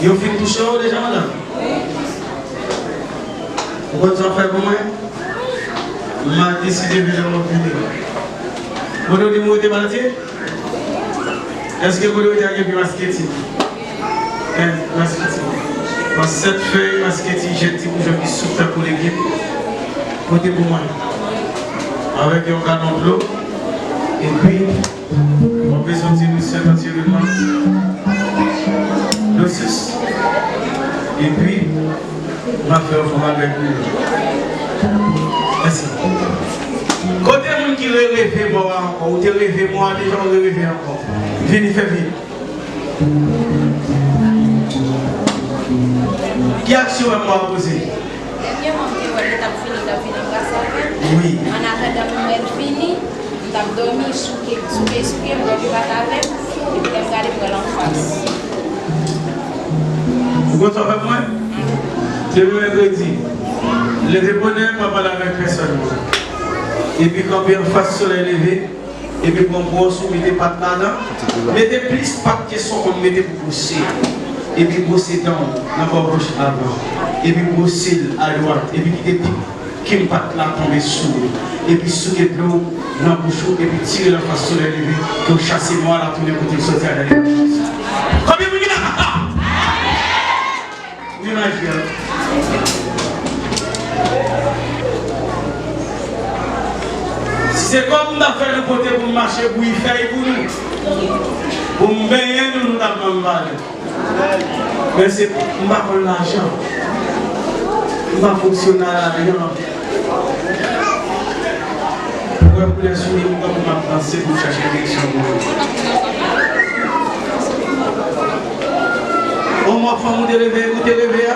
Vous faites tout chaud déjà, madame? Pourquoi tu en fais pour moi? Je m'ai décidé de venir me finir. Vous avez dit que vous êtes malade? Est-ce que vous avez dit que vous êtes masqué? Parce que cette feuille masquée, j'ai dit que je suis souffert pour l'équipe. Côté pour moi. Avec un canon de l'eau. Et puis, on peut sortir le ciel naturellement. Le 6. Et puis, on va faire un avec lui. Merci. Côté monde qui rêve moi encore, ou te rêve moi, déjà on rêve encore. Venez faire vite. Quelle action est moi à poser? Oui. On arrête de fini, on a dormi, souqué, on va vivre avec, et puis on va aller pour l'enfance. Vous comprenez avec moi? C'est le mercredi. Les répondeurs ne parlent avec personne. Et puis quand on face sur les levé, et puis quand on brosse, on met des pattes là-dedans, mettez plus pattes qui sont on mettez pour brosser. Et puis brosser dans la bouche avant. Et puis brosser à droite. Et puis quitter qui me patte là tomber sous. Et puis souquer de l'eau dans la bouche et puis tirer la face sur les levé pour chasser moi là tous les côtés sortir à la combien vous dites là? Si c'est comme nous avons fait le côté pour marcher, pour y faire pour nous, pour me baigner, nous avons mal. Mais c'est pas pour l'argent. Nous ne fonctionnons à rien. Pour les soumis, nous avons pensé pour chercher l'élection. Au moins, il faut vous lever, vous lever.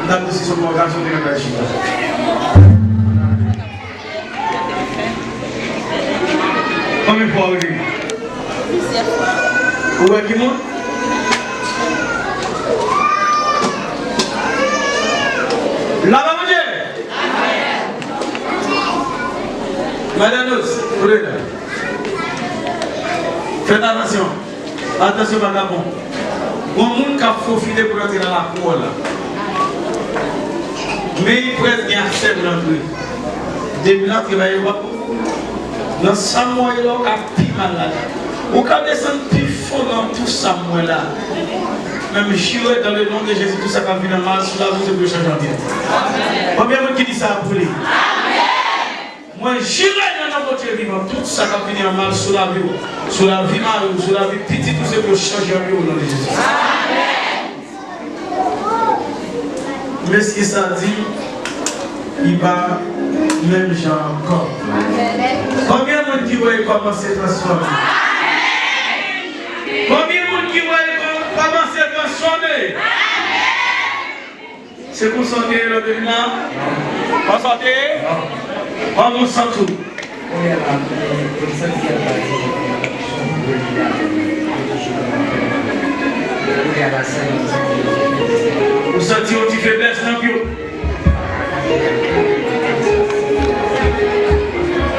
Nous avons aussi son organe de l'énergie. Combien de fois vous dites? Plusieurs fois. Où est-ce qu'il monte? Là-bas, manger. Madame Nous, vous êtes là. Faites attention. Attention, vagabond. Bon monde qui a faufilé pour entrer dans la cour là. Mais il presse bien accès pour l'entrée. Depuis là, il va y avoir. Dans Samuel, il y a plus malade. Ou quand descendre plus fort dans tout Samuel là. Même juré dans le nom de Jésus, tout ça qui vient mal sous la bouche de changer en bien. Combien de monde qui dit ça pour lui? Moi, juré dans le nom de Dieu vivant, tout ça qui vient mal sous la vie, sous la vie mal, sous la vie petite, tout ça pour changer en bien au nom de Jésus. Mais ce que ça dit, il va même genre encore. Combien de monde qui voit comment c'est transformé? Combien de monde qui voit comment c'est transformé? C'est pour sortir le développement? On sortir? On sent tout. Vous sentez une petite faiblesse dans le bio?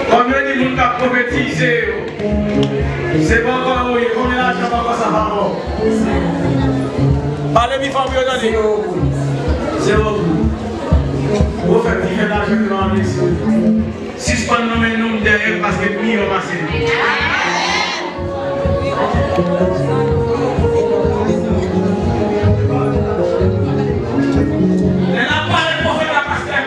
Combien de monde qui a prophétisé? C'est bon quand oui, combien d'argent va ça va bon? Parlez mi femme bien donné. Zéro. Vous faites vivre l'argent que l'on a laissé. Si je prends le nom derrière parce que mi on va passer. Elle n'a pas le prophète à passer.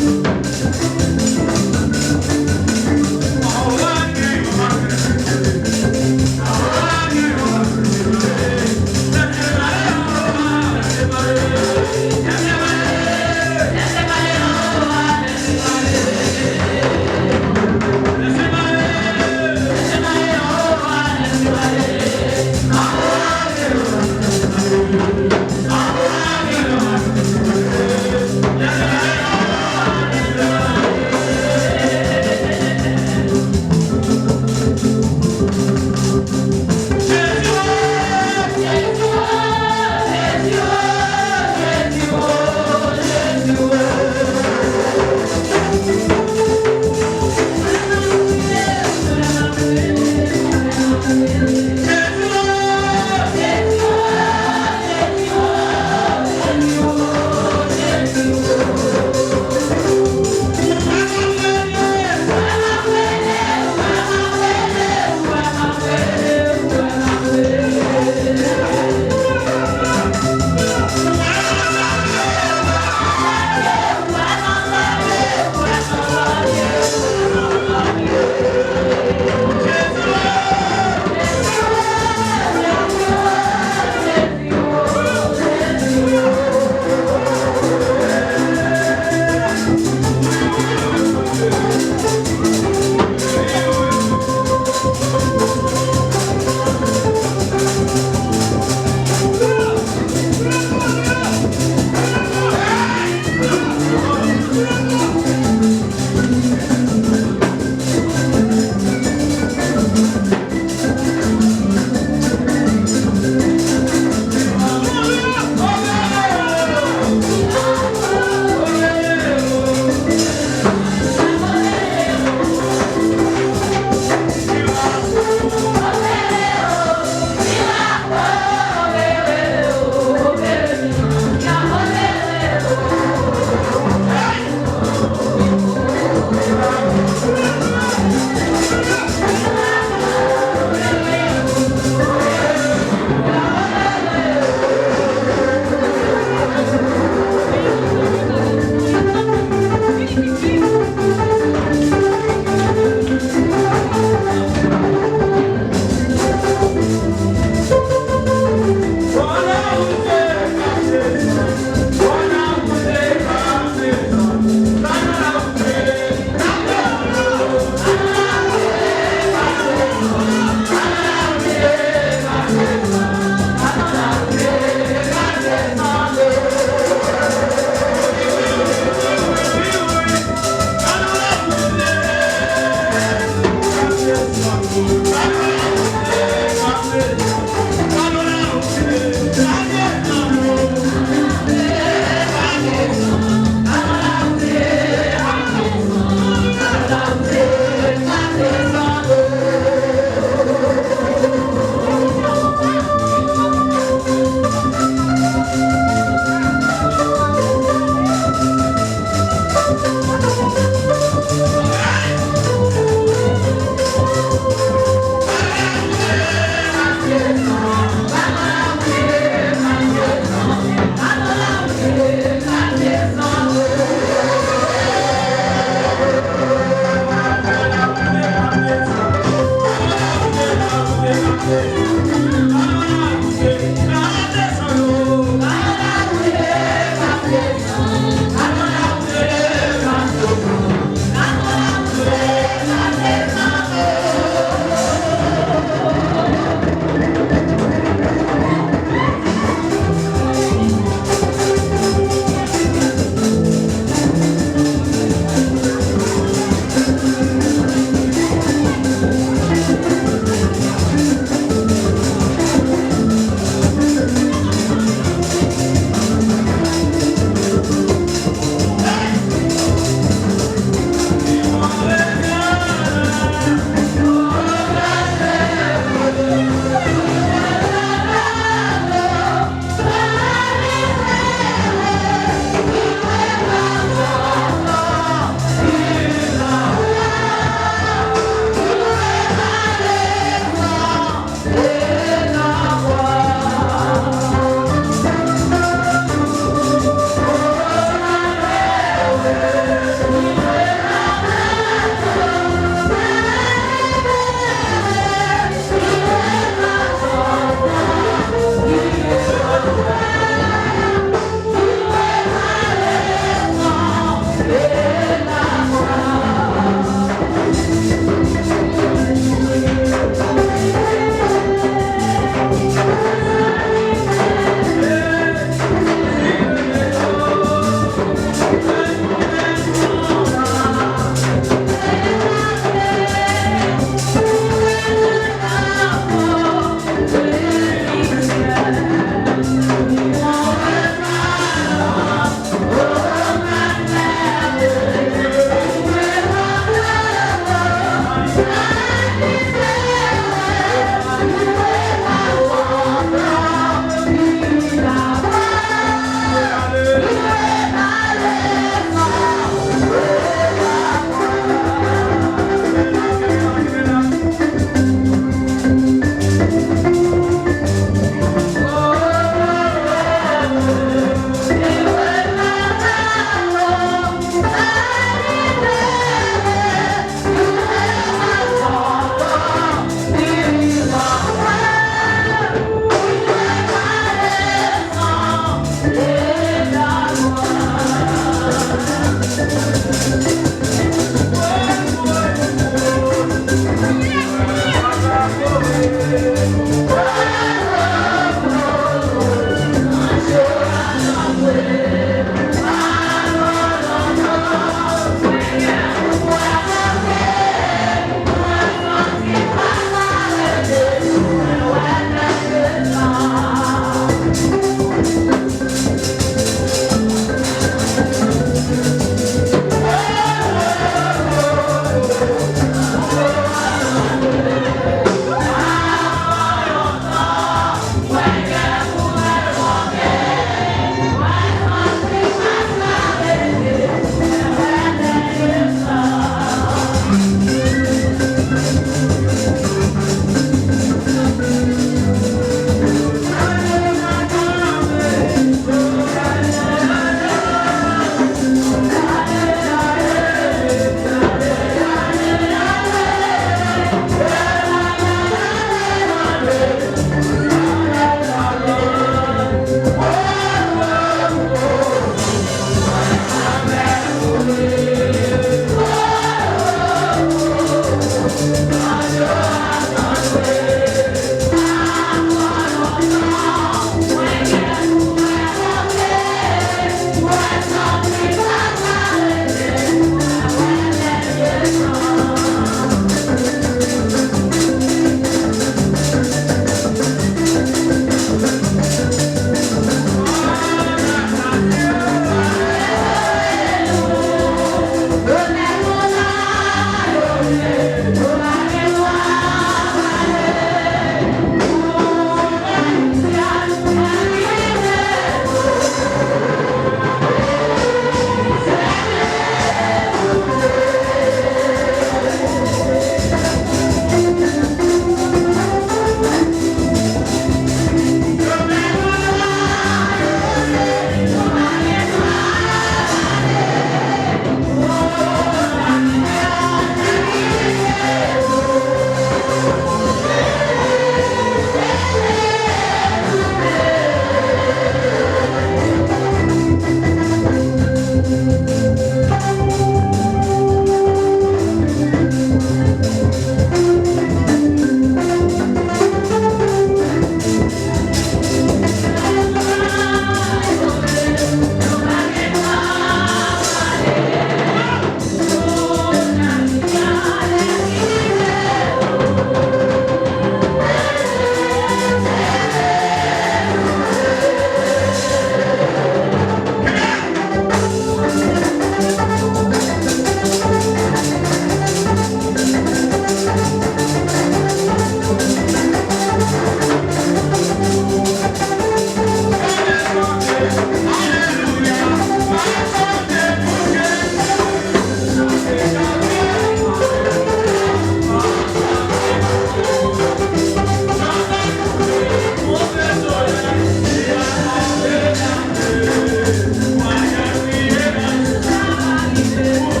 Thank you.